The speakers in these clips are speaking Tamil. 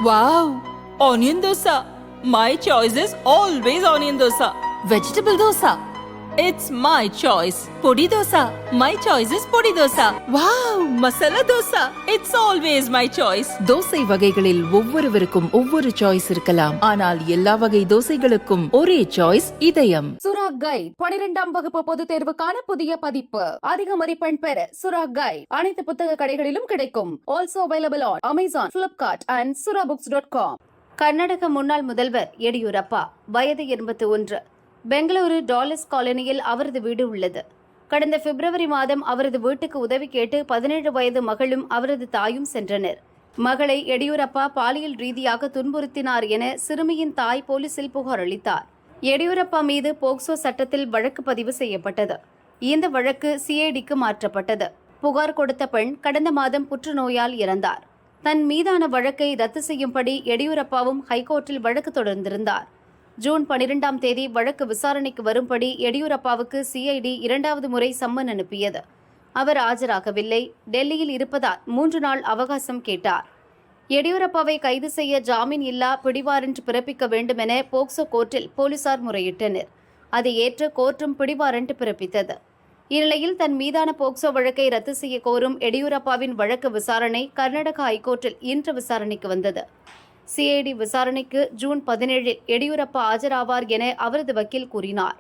Wow! Onion dosa. My choice is always onion dosa. Vegetable dosa. It's my choice. Podi dosa. My choice is podi dosa. Wow! Masala dosa. It's always my choice. Dosa வகைகளில் ஒவ்வொருவருக்கும் ஒவ்வொரு சாய்ஸ் இருக்கலாம், ஆனால் எல்லா வகை தோசைகளுக்கும் ஒரே சாய்ஸ் இதயம். சுரா கைட் 12ஆம் வகுப்பு பொதுத் தேர்வுக்கான புதிய பதிப்பு. அதிக மதிப்பெண் பெற சுரா கைட் அனைத்து புத்தக கடைகளிலும் கிடைக்கும். Also available on Amazon, Flipkart and surabooks.com. Karnataka முன்னாள் முதல்வர் எடியூரப்பா, வயது 81. பெங்களூரு டாலர்ஸ் காலனியில் அவரது வீடு உள்ளது. கடந்த பிப்ரவரி மாதம் அவரது வீட்டுக்கு உதவி கேட்டு 17 வயது மகளும் அவரது தாயும் சென்றனர். மகளை எடியூரப்பா பாலியல் ரீதியாக துன்புறுத்தினார் என சிறுமியின் தாய் போலீசில் புகார் அளித்தார். எடியூரப்பா மீது போக்சோ சட்டத்தில் வழக்கு பதிவு செய்யப்பட்டது. இந்த வழக்கு சிஐடிக்கு மாற்றப்பட்டது. புகார் கொடுத்த பெண் கடந்த மாதம் புற்றுநோயால் இறந்தார். தன் மீதான வழக்கை ரத்து செய்யும்படி எடியூரப்பாவும் ஹைகோர்ட்டில் வழக்கு தொடர்ந்திருந்தார். ஜூன் 12ஆம் தேதி வழக்கு விசாரணைக்கு வரும்படி எடியூரப்பாவுக்கு சிஐடி 2வது முறை சம்மன் அனுப்பியது. அவர் ஆஜராகவில்லை. டெல்லியில் இருப்பதால் 3 நாள் அவகாசம் கேட்டார். எடியூரப்பாவை கைது செய்ய ஜாமீன் இல்லா பிடிவாரண்ட் பிறப்பிக்க வேண்டும் என போக்சோ கோர்ட்டில் போலீசார் முறையிட்டனர். அதை ஏற்று கோர்ட்டும் பிடிவாரண்ட் பிறப்பித்தது. இந்நிலையில் தன் மீதான போக்சோ வழக்கை ரத்து செய்ய கோரும் எடியூரப்பாவின் வழக்கு விசாரணை கர்நாடக ஹைகோர்ட்டில் இன்று விசாரணைக்கு வந்தது. சிஐடி விசாரணைக்கு ஜூன் 17இல் எடியூரப்பா ஆஜராவார் என அவரது வக்கீல் கூறினார்.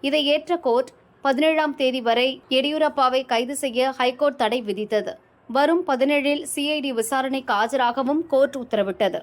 இதை ஏற்ற கோர்ட் 17ஆம் தேதி வரை எடியூரப்பாவை கைது செய்ய ஹைகோர்ட் தடை விதித்தது. வரும் 17இல் சிஐடி விசாரணைக்கு ஆஜராகவும் கோர்ட் உத்தரவிட்டது.